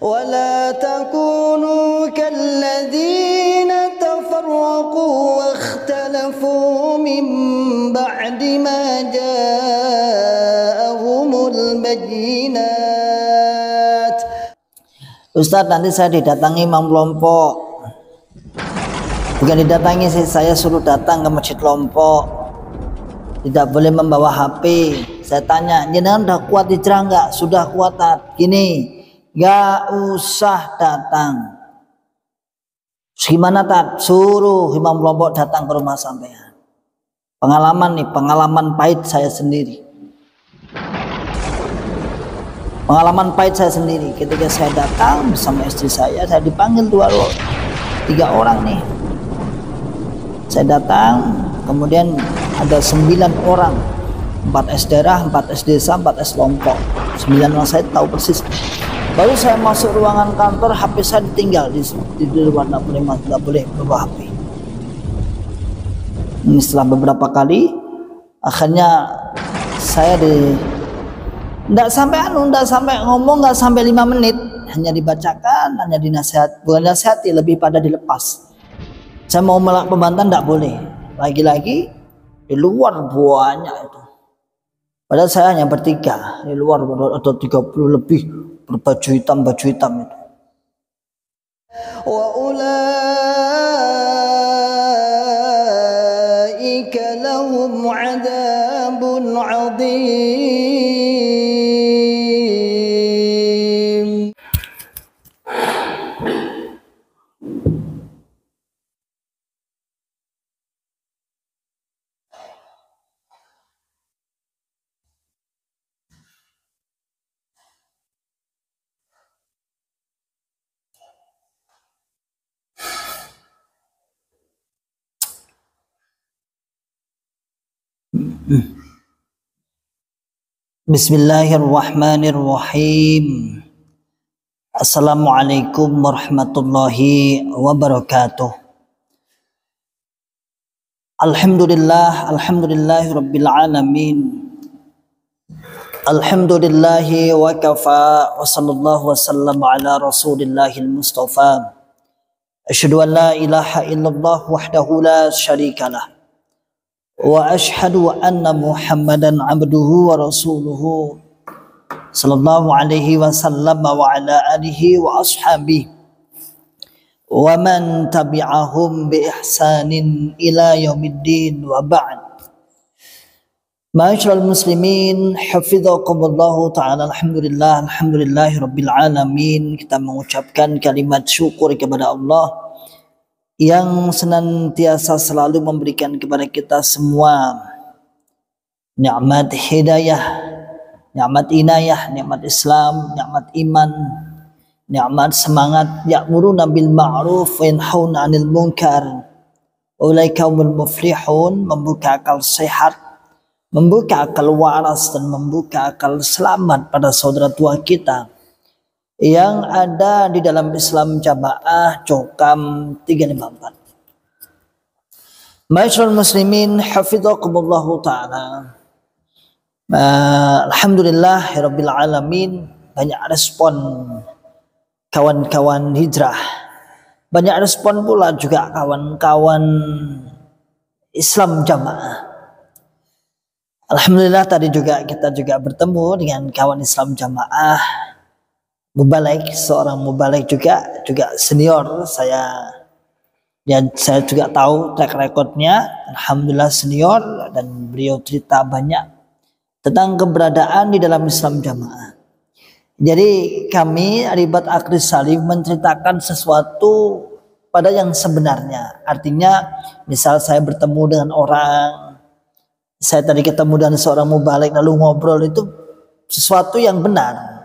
ولا تكونوا كالذين تفرقوا واختلفوا من بعد ما جاءهم البينات. Ustadz, nanti saya didatangi imam kelompok. Bukan didatangi sih, saya suruh datang ke masjid Lompok. Tidak boleh membawa HP. Saya tanya, jenengan udah kuat hijrah enggak? Sudah kuat, Tat. Gini, enggak usah datang. Gimana, Tat? Suruh imam Lompok datang ke rumah sampean. Pengalaman nih, pengalaman pahit saya sendiri. Pengalaman pahit saya sendiri. Ketika saya datang bersama istri saya dipanggil 3 orang nih. Saya datang, kemudian ada 9 orang, 4 S daerah, 4 S desa, 4 S Lompok. 9 orang saya tahu persis. Baru saya masuk ruangan kantor, HP saya ditinggal di luar, nggak boleh bawa HP. Ini setelah beberapa kali, akhirnya saya nggak sampai ngomong, nggak sampai 5 menit, hanya dibacakan, hanya dinasihat, bukan nasihati, lebih pada dilepas. Saya mau melak pembantan tidak boleh. Lagi-lagi di luar banyak itu. Padahal saya hanya bertiga. Di luar ada 30 lebih berbaju hitam itu. Wa ulaika lahum 'adzabun 'adzim. Bismillahirrahmanirrahim. Assalamualaikum warahmatullahi wabarakatuh. Alhamdulillahirabbil alamin. Alhamdulillahi wa kafa wa sallallahu wasallam ala rasulillahil mustafa. Asyhadu an la ilaha illallah wahdahu la syarikalah. Wa ashhadu anna Muhammadan abduhu wa rasuluhu sallallahu alaihi wasallam wa ala alihi wa ashabihi wa man tabi'ahum bi ihsanin ila yaumiddin wa ba'd. Ma'asyiral muslimin, hafizakumullah ta'ala. Alhamdulillahi rabbil alamin. Kita mengucapkan kalimat syukur kepada Allah yang senantiasa selalu memberikan kepada kita semua nikmat hidayah, nikmat inayah, nikmat Islam, nikmat iman, nikmat semangat ya'muruna bil ma'ruf wa yanhauna 'anil munkar. Ulaika humul muflihun. Membuka akal sehat, membuka akal waras, dan membuka akal selamat pada saudara tua kita yang ada di dalam Islam Jamaah Cokam 354. Ma'asyiral muslimin, hafizakumullah ta'ala. Alhamdulillahirabbil alamin. Banyak respon kawan-kawan hijrah, banyak respon pula juga kawan-kawan Islam Jamaah. Alhamdulillah, tadi kita juga bertemu dengan kawan Islam Jamaah Mubalik, seorang mubalik juga senior saya. Dan saya juga tahu track recordnya, alhamdulillah senior, dan beliau cerita banyak tentang keberadaan di dalam Islam Jamaah. Jadi kami Ribat Akris Salim menceritakan sesuatu pada yang sebenarnya. Artinya misal saya bertemu dengan orang, saya tadi ketemu dengan seorang mubalik lalu ngobrol, itu sesuatu yang benar.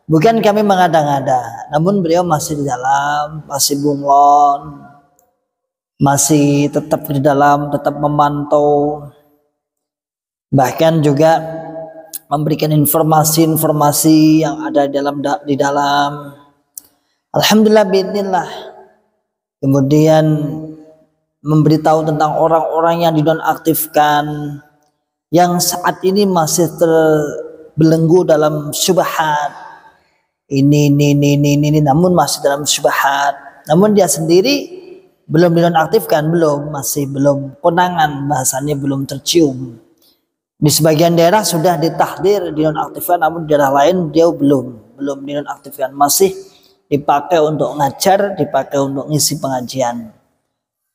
Bukan kami mengada-ngada, namun beliau masih di dalam, masih bunglon, masih tetap di dalam, tetap memantau, bahkan juga memberikan informasi-informasi yang ada di dalam. Alhamdulillah biidznillah. Kemudian memberitahu tentang orang-orang yang dinonaktifkan, yang saat ini masih terbelenggu dalam syubhat, ini, namun masih dalam syubhat. Namun dia sendiri belum dinonaktifkan, masih belum konangan, bahasanya belum tercium. Di sebagian daerah sudah ditahdir dinonaktifkan, namun di daerah lain dia belum dinonaktifkan, masih dipakai untuk ngajar, dipakai untuk ngisi pengajian.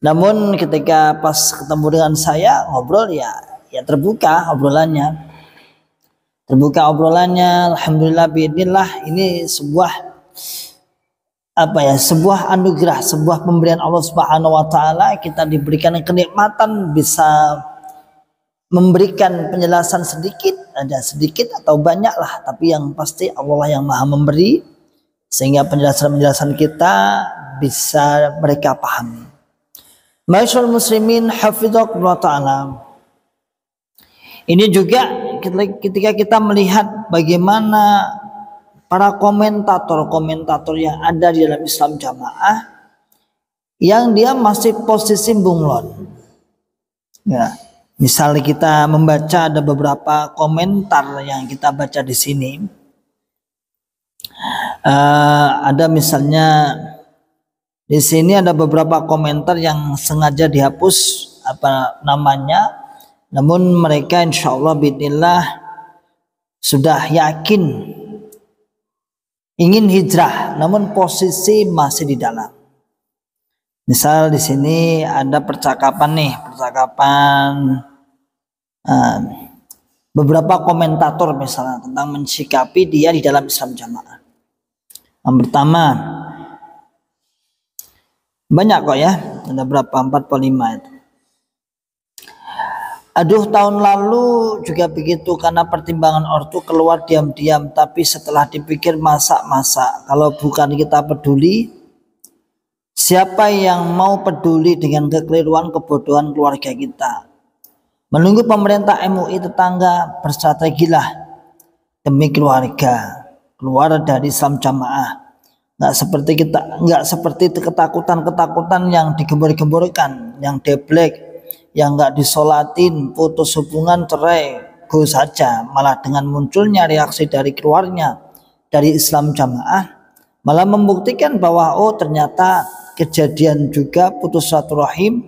Namun ketika pas ketemu dengan saya ngobrol ya terbuka obrolannya. Alhamdulillah biidznillah, ini sebuah sebuah anugerah, sebuah pemberian Allah Subhanahu wa taala. Kita diberikan kenikmatan bisa memberikan penjelasan sedikit, ada sedikit atau banyak lah, tapi yang pasti Allah yang Maha memberi, sehingga penjelasan-penjelasan kita bisa mereka pahami. Ma'asyiral muslimin hafizakumullah taala. Ini juga ketika kita melihat bagaimana para komentator yang ada di dalam Islam Jamaah, yang dia masih posisi bunglon. Ya, misalnya kita membaca ada beberapa komentar yang kita baca di sini. Ada misalnya di sini ada beberapa komentar yang sengaja dihapus namun mereka insya Allah biidznillah sudah yakin ingin hijrah, namun posisi masih di dalam. Misal di sini ada percakapan beberapa komentator misalnya tentang mensikapi dia di dalam Islam Jamaah. Yang pertama, banyak kok ya, ada berapa, 45 itu. Aduh, tahun lalu juga begitu, karena pertimbangan ortu keluar diam-diam, tapi setelah dipikir masa kalau bukan kita peduli, siapa yang mau peduli dengan kekeliruan kebodohan keluarga kita? Menunggu pemerintah MUI tetangga, berstrategilah demi keluarga, keluar dari Islam Jamaah. Nggak seperti ketakutan yang digembor-gemborkan, yang deblek, yang nggak disolatin, putus hubungan, cerai, go saja. Malah dengan munculnya reaksi dari keluarnya dari Islam Jamaah, malah membuktikan bahwa ternyata kejadian juga putus silaturahim,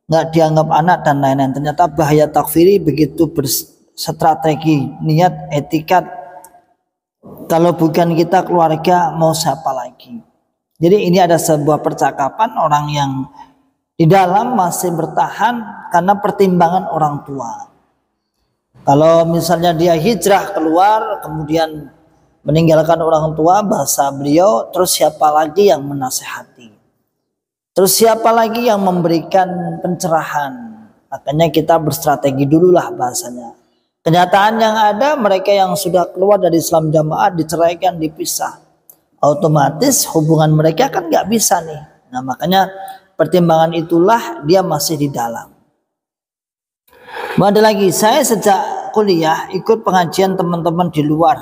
nggak dianggap anak dan lain-lain. Ternyata bahaya takfiri begitu berstrategi, niat, etikat. Kalau bukan kita keluarga, mau siapa lagi? Jadi ini ada sebuah percakapan orang yang di dalam masih bertahan karena pertimbangan orang tua. Kalau misalnya dia hijrah keluar kemudian meninggalkan orang tua, bahasa beliau, terus siapa lagi yang menasehati? Terus siapa lagi yang memberikan pencerahan? Makanya kita berstrategi dululah bahasanya. Kenyataan yang ada, mereka yang sudah keluar dari Islam Jamaah diceraikan, dipisah. Otomatis hubungan mereka kan nggak bisa nih. Nah makanya pertimbangan itulah dia masih di dalam. Ada lagi, saya sejak kuliah ikut pengajian teman-teman di luar,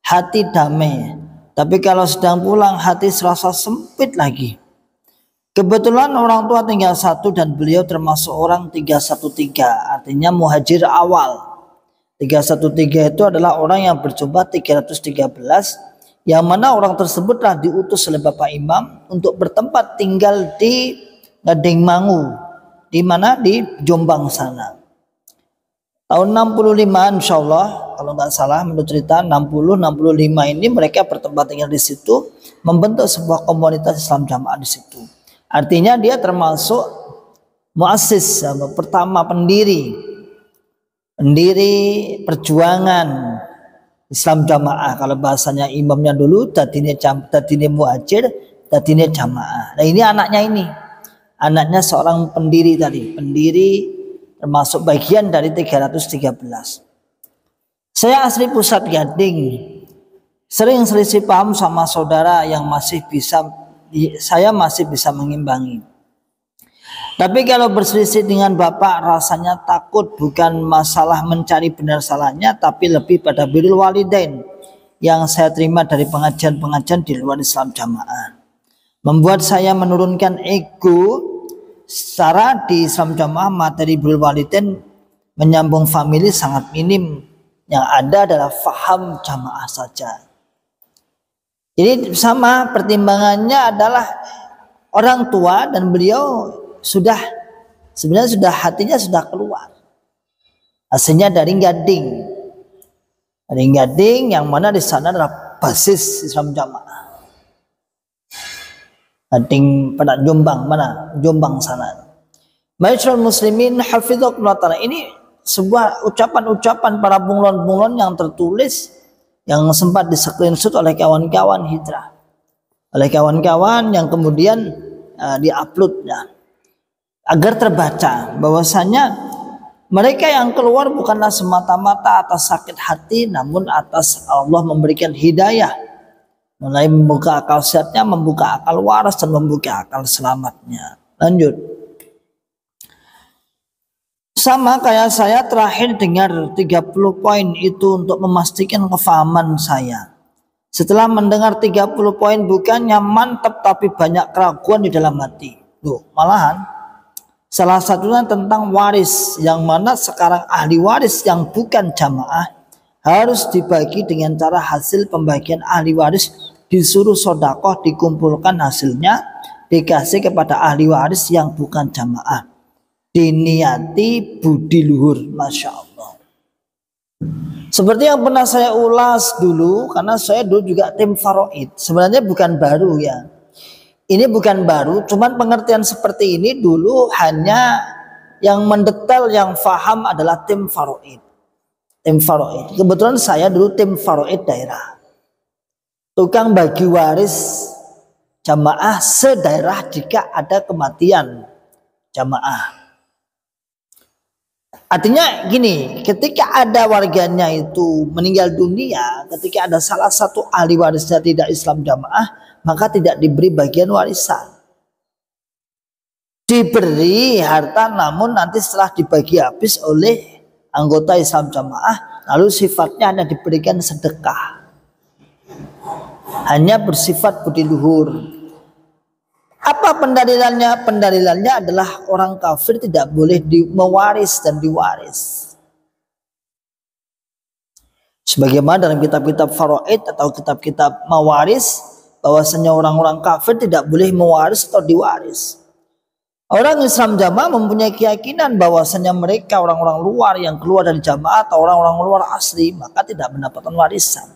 hati damai, tapi kalau sedang pulang hati serasa sempit lagi. Kebetulan orang tua tinggal satu dan beliau termasuk orang 313, artinya muhajir awal. 313 itu adalah orang yang berjumlah 313, yang mana orang tersebutlah diutus oleh Bapak Imam untuk bertempat tinggal di Gading Mangu, di mana di Jombang sana. Tahun 65 insya Allah, kalau nggak salah menurut cerita 60-65 ini mereka bertempat tinggal di situ, membentuk sebuah komunitas Islam Jamaah di situ. Artinya dia termasuk muassis, pertama pendiri perjuangan Islam Jamaah. Kalau bahasanya imamnya dulu tadine muhajir, tadine jamaah. Nah ini anaknya seorang pendiri termasuk bagian dari 313. Saya asli Pusat Gading, sering selisih paham sama saudara yang saya masih bisa mengimbangi. Tapi kalau berselisih dengan bapak, rasanya takut, bukan masalah mencari benar salahnya, tapi lebih pada birrul walidain yang saya terima dari pengajian-pengajian di luar Islam Jamaah. Membuat saya menurunkan ego. Secara di Islam Jamaah materi birrul walidain menyambung famili sangat minim. Yang ada adalah faham jamaah saja. Jadi sama pertimbangannya adalah orang tua dan beliau sebenarnya hatinya sudah keluar. Hasilnya dari Gading. Dari Gading yang mana di sana adalah basis Islam Jamaah. Gading pada Jombang, mana? Jombang sana. Ma'asyiral muslimin hafizakumullah ta'ala. Ini sebuah ucapan-ucapan para bunglon-bunglon yang tertulis yang sempat di-screenshot oleh kawan-kawan hijrah. Oleh kawan-kawan yang kemudian di-uploadnya. Agar terbaca bahwasanya mereka yang keluar bukanlah semata-mata atas sakit hati, namun atas Allah memberikan hidayah. Mulai membuka akal sehatnya, membuka akal waras, dan membuka akal selamatnya. Lanjut. Sama kayak saya terakhir dengar 30 poin itu untuk memastikan kefahaman saya. Setelah mendengar 30 poin bukannya mantap tapi banyak keraguan di dalam hati. Loh, malahan salah satunya tentang waris, yang mana sekarang ahli waris yang bukan jamaah harus dibagi dengan cara hasil pembagian ahli waris disuruh sodakoh, dikumpulkan hasilnya dikasih kepada ahli waris yang bukan jamaah, diniati budi luhur. Masya Allah. Seperti yang pernah saya ulas dulu, karena saya dulu juga tim faraid. Sebenarnya bukan baru ya, ini bukan baru, cuman pengertian seperti ini dulu hanya yang mendetail, yang faham adalah tim faraid. Tim faraid. Kebetulan saya dulu tim faraid daerah, tukang bagi waris jamaah sedaerah jika ada kematian jamaah. Artinya gini, ketika ada warganya itu meninggal dunia, ketika ada salah satu ahli warisnya tidak Islam jamaah, maka tidak diberi bagian warisan. Diberi harta, namun nanti setelah dibagi habis oleh anggota Islam jamaah, lalu sifatnya hanya diberikan sedekah, hanya bersifat budi luhur. Apa pendalilannya? Pendalilannya adalah orang kafir tidak boleh mewaris dan diwaris. Sebagaimana dalam kitab-kitab faraid atau kitab-kitab mawaris, bahwasanya orang-orang kafir tidak boleh mewaris atau diwaris. Orang Islam jamaah mempunyai keyakinan bahwasanya mereka orang-orang luar yang keluar dari jamaah atau orang-orang luar asli, maka tidak mendapatkan warisan.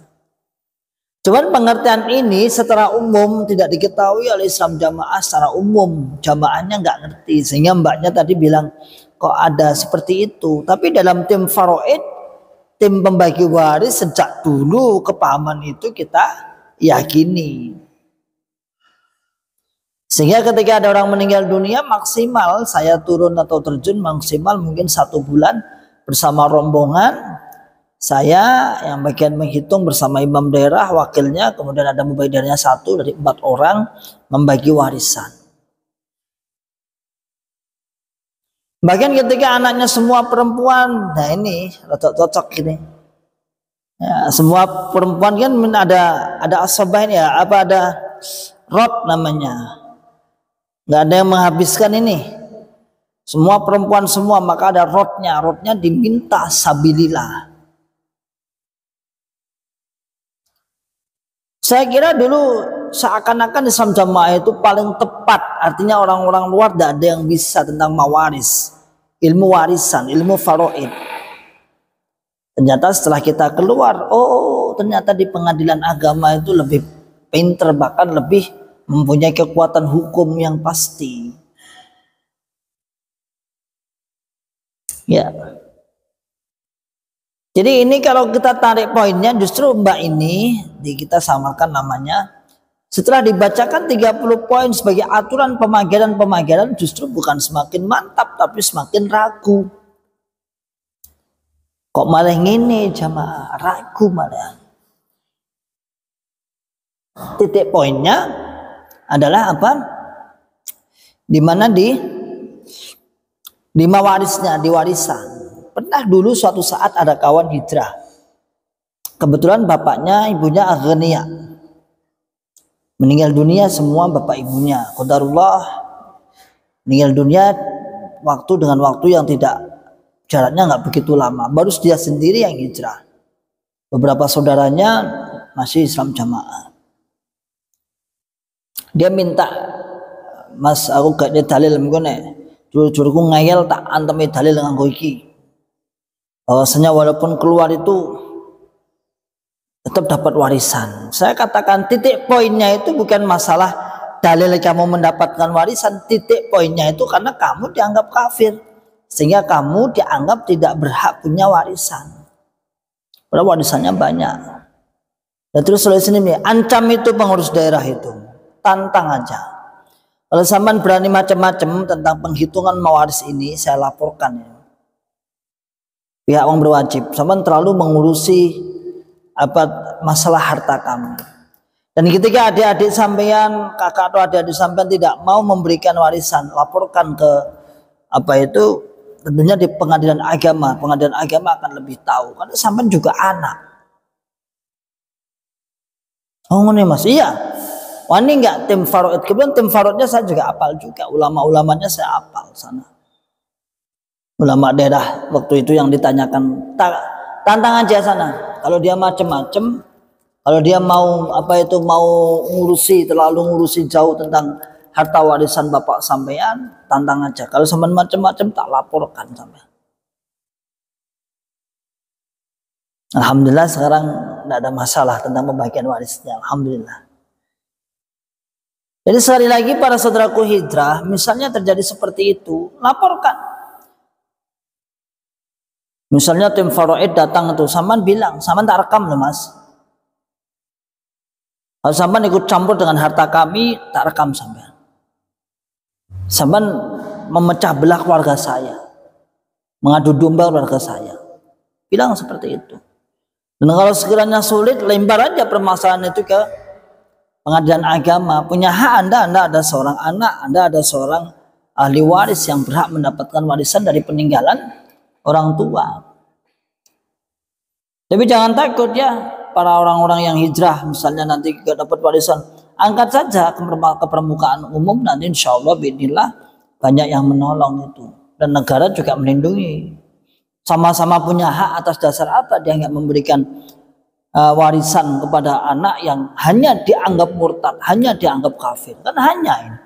Cuman pengertian ini secara umum tidak diketahui oleh Islam jamaah secara umum. Jamaahnya nggak ngerti, sehingga mbaknya tadi bilang kok ada seperti itu. Tapi dalam tim faraid, tim pembagi waris, sejak dulu kepahaman itu kita yakini. Sehingga ketika ada orang meninggal dunia, maksimal saya turun atau terjun maksimal mungkin 1 bulan bersama rombongan. Saya yang bagian menghitung bersama imam daerah, wakilnya, kemudian ada mubaidarnya 1 dari 4 orang membagi warisan. Bagian ketika anaknya semua perempuan, nah ini cocok ini. Ya, semua perempuan kan ada asabain ya, apa ada rot namanya. Nggak ada yang menghabiskan ini. Semua perempuan semua, maka ada rotnya diminta sabilillah. Saya kira dulu seakan-akan Islam jamaah itu paling tepat, artinya orang-orang luar tidak ada yang bisa tentang mawaris, ilmu warisan, ilmu faraid. Ternyata setelah kita keluar, oh ternyata di pengadilan agama itu lebih pinter, bahkan lebih mempunyai kekuatan hukum yang pasti. Ya. Jadi ini kalau kita tarik poinnya, justru mbak ini kita samakan namanya. Setelah dibacakan 30 poin sebagai aturan pemageran, justru bukan semakin mantap tapi semakin ragu. Kok malah ngene jamaah, ragu malah. Titik poinnya adalah apa? Dimana di mawarisnya, di warisan. Pernah dulu suatu saat ada kawan hijrah. Kebetulan bapaknya, ibunya aghnia. Meninggal dunia semua bapak ibunya. Qadarullah meninggal dunia dengan waktu yang tidak, jaraknya nggak begitu lama. Baru dia sendiri yang hijrah. Beberapa saudaranya masih Islam jamaah. Dia minta, Mas aku gak ada dalil mengko nek juru-juruku ngeyel tak antemi dalil dengan iki. Bahwasanya walaupun keluar itu tetap dapat warisan. Saya katakan titik poinnya itu bukan masalah dalil kamu mendapatkan warisan, titik poinnya itu karena kamu dianggap kafir sehingga kamu dianggap tidak berhak punya warisan. Padahal warisannya banyak. Dan terus oleh sini nih, ancam itu pengurus daerah itu, tantang aja. Kalau sampean berani macam-macam tentang penghitungan mawaris ini, saya laporkan ya. Pihak yang berwajib, sampean terlalu mengurusi masalah harta kami. Dan ketika adik-adik sampean, kakak atau adik-adik sampean tidak mau memberikan warisan, laporkan ke tentunya di pengadilan agama. Pengadilan agama akan lebih tahu karena sampean juga anak. Oh ini Mas, iya. Wani enggak tim Faraid. Kemudian tim Faraidnya saya juga apal juga. Ulama-ulamanya saya apal sana. Ulama daerah waktu itu yang ditanyakan, tantang aja sana. Kalau dia macem-macem, kalau dia mau mau terlalu ngurusi jauh tentang harta warisan bapak sampean, tantang aja. Kalau sampean macem-macem tak laporkan sampean. Alhamdulillah sekarang tidak ada masalah tentang pembagian warisnya. Alhamdulillah. Jadi sekali lagi para saudaraku hijrah, misalnya terjadi seperti itu, laporkan. Misalnya tim Faraid datang itu, sampean bilang, sampean tak rekam loh Mas. Kalau sampean ikut campur dengan harta kami, tak rekam sampean. Sampean memecah belah keluarga saya, mengadu domba keluarga saya. Bilang seperti itu. Dan kalau sekiranya sulit, lempar aja permasalahan itu ke pengadilan agama. Punya hak Anda ada seorang anak, Anda ada seorang ahli waris yang berhak mendapatkan warisan dari peninggalan orang tua. Tapi jangan takut ya, para orang-orang yang hijrah misalnya nanti gak dapat warisan, angkat saja ke permukaan umum, nanti insya Allah bismillah banyak yang menolong itu. Dan negara juga melindungi. Sama-sama punya hak atas dasar apa dia nggak memberikan warisan kepada anak yang hanya dianggap murtad, hanya dianggap kafir, kan hanya ini.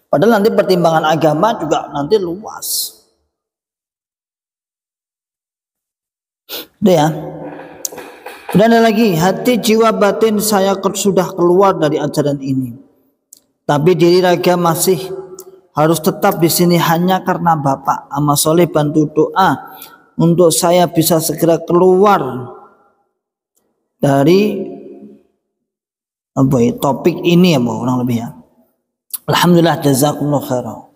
Padahal nanti pertimbangan agama juga nanti luas. Udah ya. Kemudian ada lagi, hati jiwa batin saya sudah keluar dari ajaran ini, tapi diri raga masih harus tetap di sini hanya karena Bapak Amal Soleh bantu doa untuk saya bisa segera keluar dari topik ini ya Bu, kurang lebih ya. Alhamdulillah jazakumullah khairan.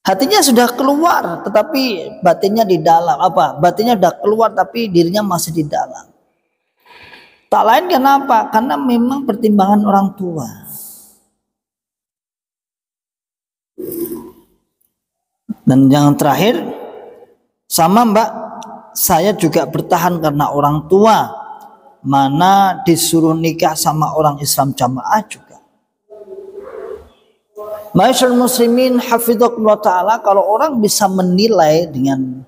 Hatinya sudah keluar tetapi batinnya di dalam. Batinnya sudah keluar tapi dirinya masih di dalam. Tak lain kenapa? Karena memang pertimbangan orang tua. Dan yang terakhir, sama Mbak, saya juga bertahan karena orang tua, mana disuruh nikah sama orang Islam jamaah juga. Ma'asyiral muslimin hafizakumullah ta'ala, kalau orang bisa menilai dengan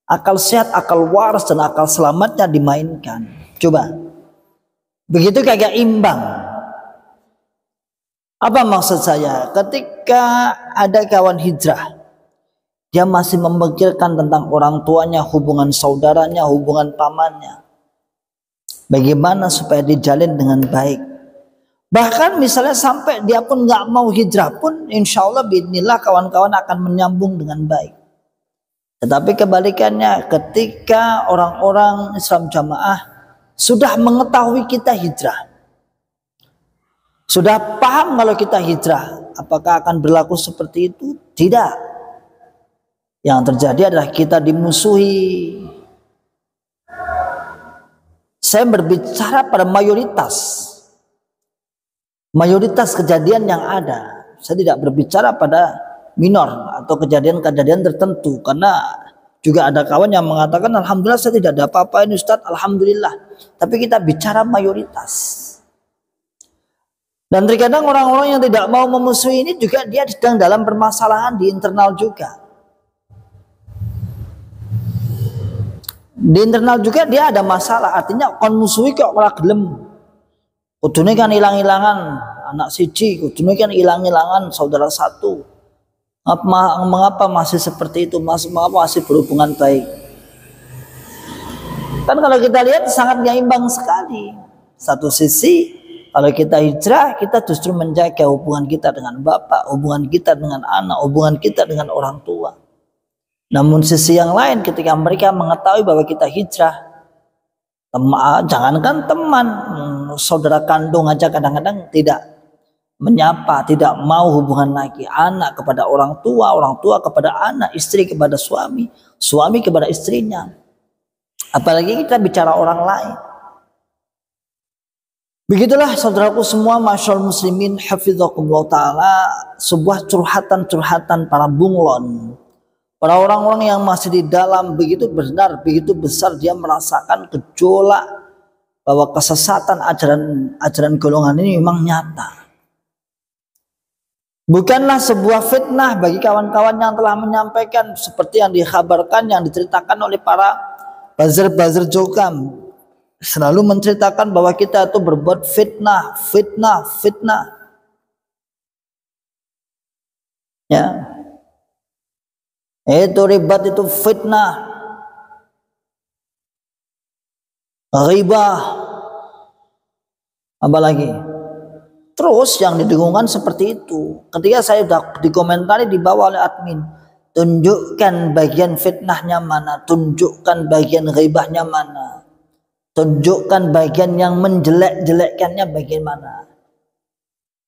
akal sehat, akal waras dan akal selamatnya dimainkan. Coba. Begitu kagak imbang. Apa maksud saya? Ketika ada kawan hijrah, dia masih memikirkan tentang orang tuanya, hubungan saudaranya, hubungan pamannya. Bagaimana supaya dijalin dengan baik. Bahkan misalnya sampai dia pun nggak mau hijrah pun, insya Allah bismillah kawan-kawan akan menyambung dengan baik. Tetapi kebalikannya, ketika orang-orang Islam jamaah sudah mengetahui kita hijrah, sudah paham kalau kita hijrah, apakah akan berlaku seperti itu? Tidak. Yang terjadi adalah kita dimusuhi. Saya berbicara pada mayoritas kejadian yang ada. Saya tidak berbicara pada minor atau kejadian-kejadian tertentu, karena juga ada kawan yang mengatakan alhamdulillah saya tidak ada apa-apa ini Ustaz, alhamdulillah. Tapi kita bicara mayoritas. Dan terkadang orang-orang yang tidak mau memusuhi ini juga dia sedang dalam permasalahan di internal juga. Di internal juga dia ada masalah, artinya kon musuhi kok ora gelem. Kudune kan hilang-hilangan anak siji, kudune kan hilang-hilangan saudara satu. Mengapa masih seperti itu? Mengapa masih berhubungan baik? Kan kalau kita lihat sangat nyimbang sekali. Satu sisi kalau kita hijrah, kita justru menjaga hubungan kita dengan bapak, hubungan kita dengan anak, hubungan kita dengan orang tua. Namun sisi yang lain ketika mereka mengetahui bahwa kita hijrah, jangankan teman, saudara kandung aja kadang-kadang tidak menyapa, tidak mau hubungan lagi. Anak kepada orang tua kepada anak, istri kepada suami, suami kepada istrinya. Apalagi kita bicara orang lain. Begitulah saudaraku semua, masyaallah muslimin hafizakumullah ta'ala, sebuah curhatan-curhatan para bunglon, para orang-orang yang masih di dalam begitu benar, begitu besar dia merasakan gejolak bahwa kesesatan ajaran golongan ini memang nyata. Bukanlah sebuah fitnah bagi kawan-kawan yang telah menyampaikan seperti yang dikhabarkan, yang diceritakan oleh para buzzer jokam. Selalu menceritakan bahwa kita itu berbuat fitnah. Ya. Itu ribat, itu fitnah. Ghibah. Apalagi. Terus yang didengungkan seperti itu. Ketika saya sudah dikomentari di bawah oleh admin, tunjukkan bagian fitnahnya mana, tunjukkan bagian ghibahnya mana, tunjukkan bagian yang menjelek-jelekkannya bagaimana.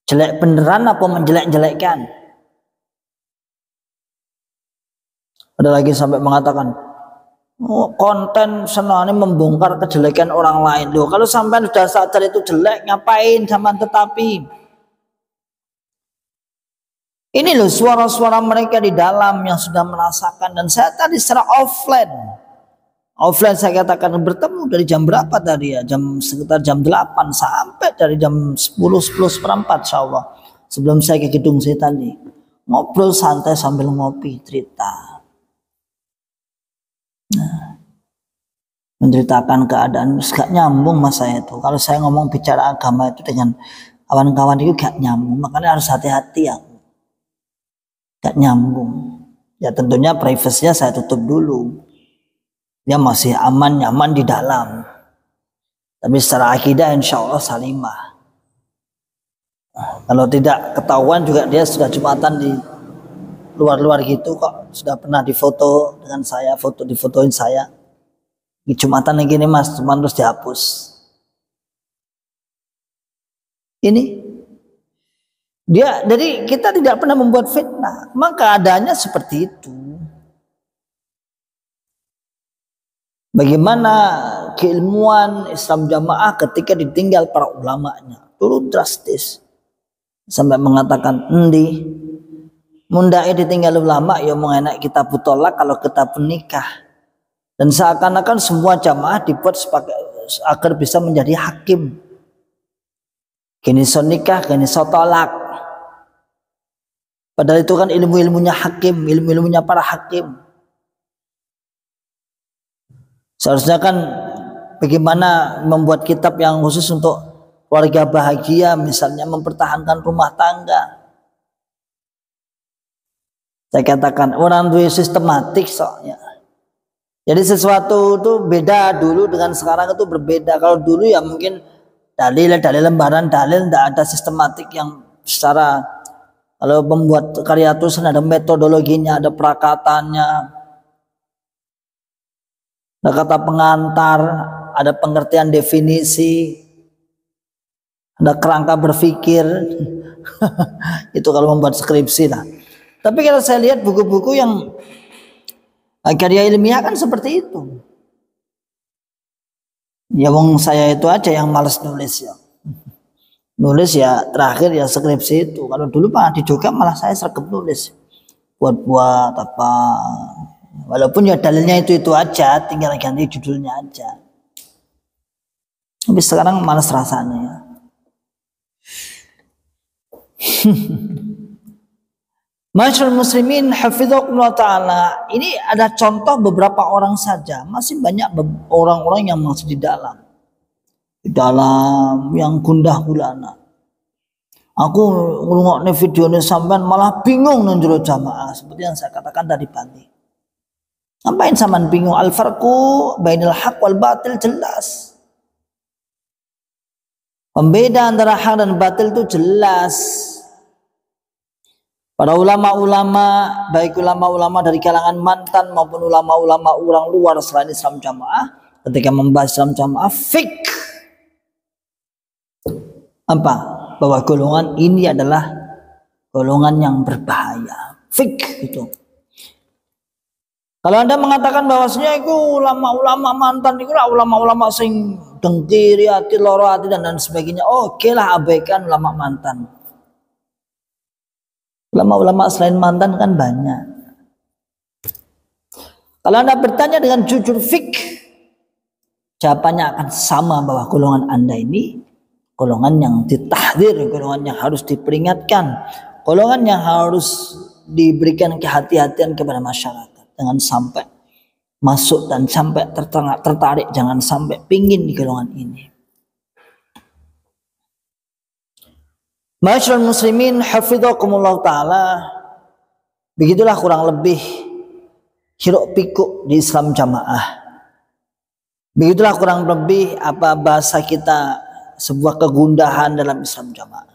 Jelek beneran apa menjelek-jelekkan? Ada lagi sampai mengatakan, oh, konten senangnya membongkar kejelekan orang lain. Loh, kalau sampai sudah sadar itu jelek, ngapain zaman tetapi? Ini loh suara-suara mereka di dalam yang sudah merasakan. Dan saya tadi secara offline saya katakan bertemu dari jam berapa tadi ya? Sekitar jam 8 sampai dari jam 10 seperempat insyaallah. Sebelum saya ke gedung saya tadi. Ngobrol santai sambil ngopi, cerita. Nah, menceritakan keadaan gak nyambung mas saya itu. Kalau saya ngomong bicara agama itu dengan kawan-kawan itu gak nyambung. Makanya harus hati-hati ya. Gak nyambung. Ya tentunya privasinya saya tutup dulu. Dia masih aman, nyaman di dalam. Tapi secara akidah insya Allah salimah. Kalau tidak ketahuan juga dia sudah Jumatan di luar-luar gitu kok. Sudah pernah difoto dengan saya, difotoin saya. Di Jumatan yang gini mas, cuma terus dihapus. Ini. Jadi kita tidak pernah membuat fitnah. Maka keadaannya seperti itu. Bagaimana keilmuan Islam Jamaah ketika ditinggal para ulamanya, turun drastis sampai mengatakan endi mundai ditinggal ulama ya mau enak kita putolak kalau kita menikah, dan seakan-akan semua jamaah dibuat agar bisa menjadi hakim. Gini so nikah, gini so tolak. Padahal itu kan ilmu-ilmunya hakim, ilmu-ilmunya para hakim. Seharusnya kan bagaimana membuat kitab yang khusus untuk keluarga bahagia, misalnya mempertahankan rumah tangga. Saya katakan orang duit sistematik soalnya. Jadi sesuatu itu beda dulu dengan sekarang itu berbeda. Kalau dulu ya mungkin dalil lembaran dalil, tidak ada sistematik yang secara, kalau membuat karya tulisan ada metodologinya, ada perakatannya. Ada kata pengantar, ada pengertian definisi, ada kerangka berpikir. Itu kalau membuat skripsi lah. Tapi kalau saya lihat buku-buku yang karya ilmiah kan seperti itu. Ya wong saya itu aja yang males nulis ya. Nulis ya terakhir ya skripsi itu. Kalau dulu Pak di Jogja malah saya sergap nulis. Buat apa. Walaupun ya dalilnya itu aja, tinggal ganti judulnya aja. Tapi sekarang malas rasanya ya. Masyaallah muslimin hafizakumullah ta'ala. Ini ada contoh beberapa orang saja. Masih banyak orang-orang yang masih di dalam. dalam yang gundah gulana. Aku ngrungokne videonya sampean malah bingung nang jero jamaah, seperti yang saya katakan tadi pagi. Ngapain sampean bingung? Al-farqu bainal haq wal batil jelas. Pembeda antara hak dan batil itu jelas. Para ulama-ulama, baik ulama-ulama dari kalangan mantan maupun ulama-ulama orang luar selain Islam jamaah, ketika membahas Islam jamaah, fik apa? Bahwa golongan ini adalah golongan yang berbahaya. Fik itu. Kalau Anda mengatakan bahwasanya itu ulama-ulama mantan itu ulama-ulama sing dengkiri hati, loro hati dan sebagainya, oke lah, abaikan ulama mantan. Ulama-ulama selain mantan kan banyak. Kalau Anda bertanya dengan jujur fik, jawabannya akan sama, bahwa golongan Anda ini golongan yang ditahdir, golongan yang harus diperingatkan, golongan yang harus diberikan kehati-hatian kepada masyarakat. Jangan sampai masuk dan sampai tertarik, jangan sampai pingin di golongan ini. Ma'asyiral muslimin hafizakumullah ta'ala, begitulah kurang lebih hiruk pikuk di Islam jamaah. Begitulah kurang lebih apa bahasa kita, sebuah kegundahan dalam Islam jamaah.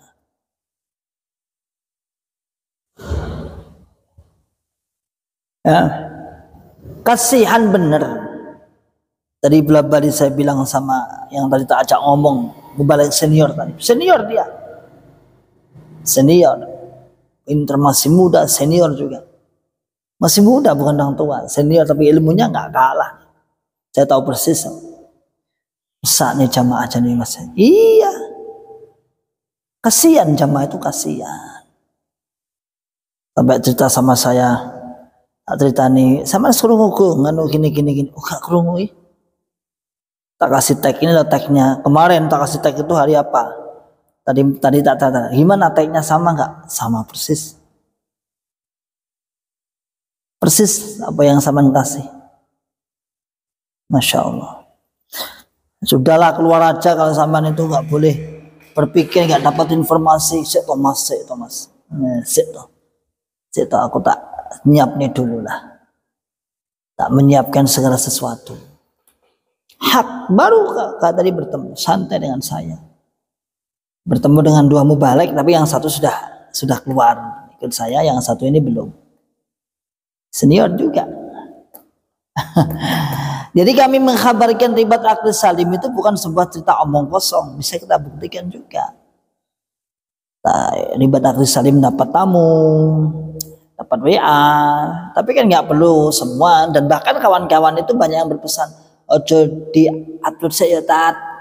Ya, kasihan bener. Tadi bela-beli saya bilang sama yang tadi tak ajak ngomong, bebalik senior tadi. Senior dia. Senior. Pinter, masih muda, senior juga. Masih muda bukan orang tua, senior tapi ilmunya nggak kalah. Saya tahu persis. Besar nih jamaah aja nih mas. Iya. Kasihan jamaah itu, kasihan. Sampai cerita sama saya, cerita nih, sama suruh ngukul, nganu gini. Oh gak kerungu. Tak kasih tag, ini loh tagnya. Kemarin tak kasih tag itu hari apa? Tadi tak tahu. Gimana tagnya, sama nggak? Sama persis. Persis apa yang sama kasih. Masya Allah. Sudahlah, keluar aja kalau sampean itu nggak boleh berpikir nggak dapat informasi. Sik Thomas. Sik aku tak nyiap nih dulu lah. Tak menyiapkan segala sesuatu. Hak baru kak tadi bertemu santai dengan saya. Bertemu dengan dua mubalik, tapi yang satu sudah keluar ikut saya, yang satu ini belum. Senior juga. Jadi kami mengkhabarkan ribat akli salim itu bukan sebuah cerita omong kosong, bisa kita buktikan juga. Ribat akli salim dapat tamu, dapat WA, tapi kan nggak perlu semua. Dan bahkan kawan-kawan itu banyak yang berpesan, ojo diatur saya tat.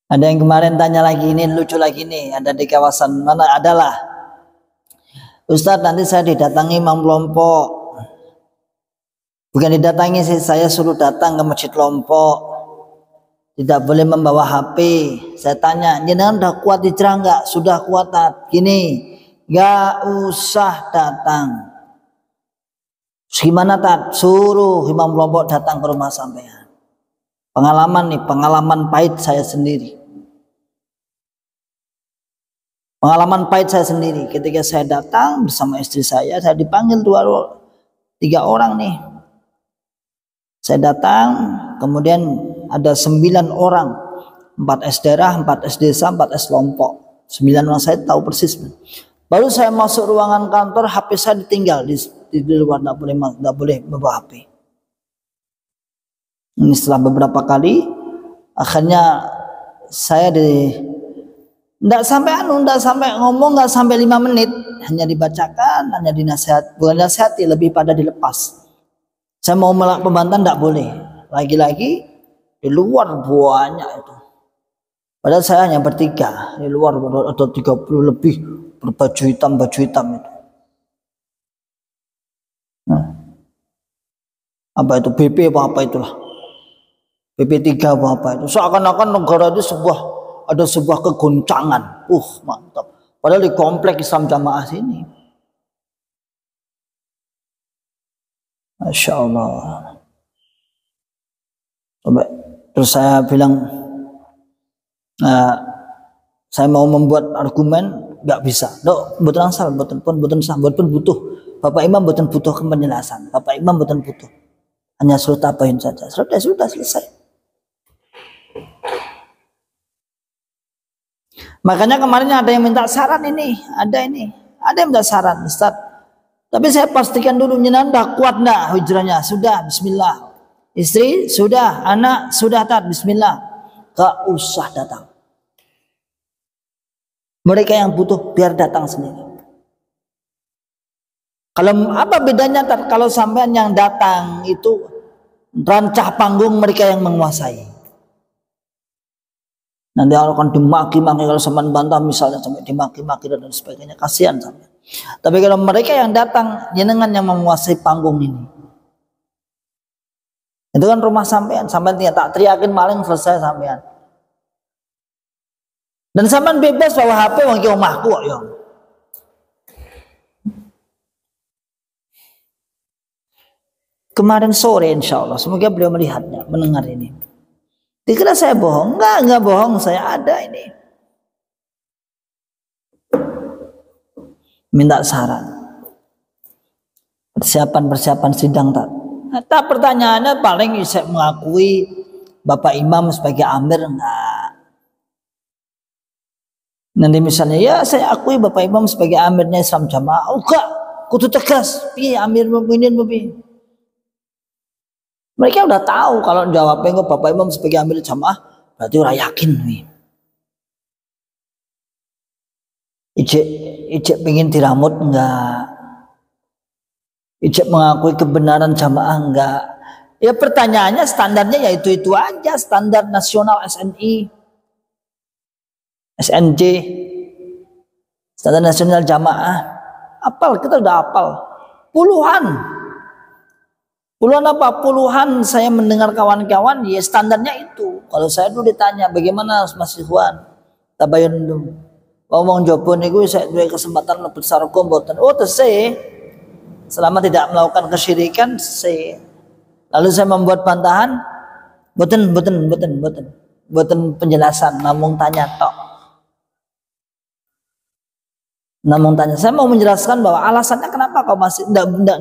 Ada yang kemarin tanya lagi, ini lucu lagi nih, ada di kawasan mana adalah, Ustadz nanti saya didatangi Imam Lompok. Bukan didatangi sih, saya suruh datang ke Masjid Lompok. Tidak boleh membawa HP. Saya tanya, jenengan udah kuat hijrah enggak? Sudah kuat tat. Gini, enggak usah datang. Gimana tat? Suruh Imam Lompok datang ke rumah sampean. Pengalaman nih, pengalaman pahit saya sendiri. Pengalaman pahit saya sendiri. Ketika saya datang bersama istri saya dipanggil 3 orang nih. Saya datang, kemudian ada 9 orang, 4 S daerah, 4 S desa, 4 S Lompok. 9 orang saya tahu persis. Baru saya masuk ruangan kantor, HP saya ditinggal di luar, nggak boleh bawa HP. Ini setelah beberapa kali, akhirnya saya nggak sampai ngomong, nggak sampai 5 menit, hanya dibacakan, hanya dinasihat, bukan nasihati, lebih pada dilepas. Saya mau melak pembantan tidak boleh. Lagi-lagi di luar banyak itu. Padahal saya hanya bertiga. Di luar ada 30 lebih berbaju hitam itu. Apa itu BP apa itulah. BP3 apa itu. Seakan-akan negara itu ada sebuah kegoncangan. Mantap. Padahal di komplek Islam Jamaah sini. Masya Allah. Terus saya bilang, Nah, saya mau membuat argumen nggak bisa. Dok, mboten asal, mboten sah, mboten butuh. Bapak Imam mboten butuh penjelasan. Bapak Imam mboten butuh. Hanya suruh tabahin saja. Sudah selesai. Makanya kemarin ada yang minta saran ini, ada yang minta saran, Ustaz. Tapi saya pastikan dulu jenengan dah kuat enggak hijrahnya. Sudah, bismillah. Istri sudah, anak sudah, tat bismillah. Gak usah datang. Mereka yang butuh biar datang sendiri. Kalau apa bedanya kalau sampean yang datang itu rancah panggung mereka yang menguasai. Nanti akan dimaki-maki kalau sampean bantah misalnya sampai dimaki-maki dan sebagainya, kasihan sampean. Tapi kalau mereka yang datang jenengan yang menguasai panggung ini. Itu kan rumah sampean tak teriakin maling selesai sampean. Dan sampean bebas bawa HP wong iki omahku kok ya. Kemarin sore insya Allah, semoga beliau melihatnya, mendengar ini. Dikira saya bohong? Enggak bohong, saya ada ini. Minta saran. Persiapan sidang tak. Nah, pertanyaannya paling saya mengakui Bapak Imam sebagai amir enggak. Nanti misalnya ya saya akui Bapak Imam sebagai amirnya Islam Jamaah. Oh enggak, kudu tegas. Piye amir mukminin piye? Mereka udah tahu kalau jawabnya Bapak Imam sebagai amir jamaah berarti orang yakin nih. Ijek pengen diramut enggak? Ijek mengakui kebenaran jamaah enggak? Ya pertanyaannya standarnya ya itu aja, standar nasional SNI, SNJ, standar nasional jamaah. Apal, kita udah apal. Puluhan saya mendengar kawan-kawan ya standarnya itu. Kalau saya dulu ditanya bagaimana Mas Ikhwan tabayun dulu. Ngomong jawab niku saya duwe kesempatan lebih sarkom mboten. Oh tesih. Selama tidak melakukan kesyirikan tesih. Lalu saya membuat bantahan mboten penjelasan, namun tanya tok. Namun tanya, saya mau menjelaskan bahwa alasannya kenapa kau masih enggak.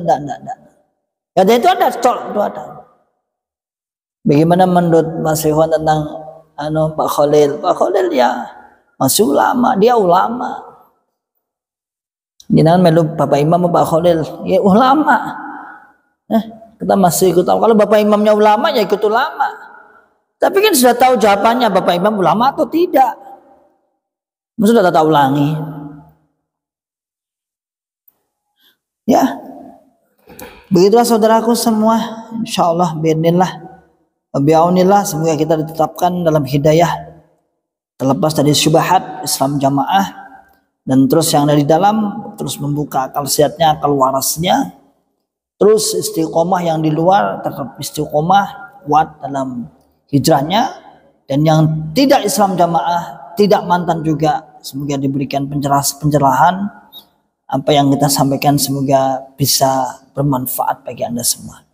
Ya itu ada. Bagaimana menurut Mas Ikhwan tentang Pak Khalil? Pak Khalil ya masih ulama, dia ulama. Jangan melu Bapak Imam Pak Khalil, ya ulama. Kita masih ikut tahu. Kalau Bapak Imamnya ulama ya ikut ulama. Tapi kan sudah tahu jawabannya Bapak Imam ulama atau tidak. Sudah tak ulangi. Ya. Begitulah saudaraku semua, insyaallah biidznillah biaunillah semoga kita ditetapkan dalam hidayah terlepas dari syubhat Islam Jamaah dan terus yang dari dalam terus membuka akal sehatnya, akal warasnya, terus istiqomah yang di luar tetap istiqomah kuat dalam hijrahnya, dan yang tidak Islam Jamaah tidak mantan juga semoga diberikan pencerahan apa yang kita sampaikan semoga bisa bermanfaat bagi Anda semua.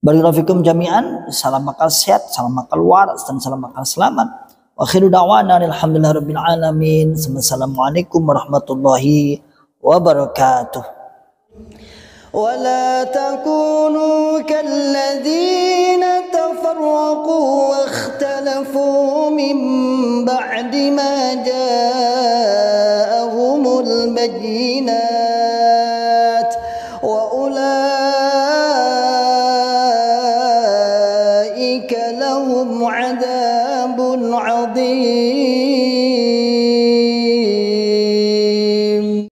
Barakallahu fikum jami'an. Salam akal sehat, salam akal waras, dan salam akal selamat. Wa akhiru da'wana alhamdulillahirabbil alamin. Assalamualaikum warahmatullahi wabarakatuh. ولا تكونوا كالذين تفرقوا واختلفوا من بعد ما جاءهم البينات وأولئك لهم عذاب عظيم.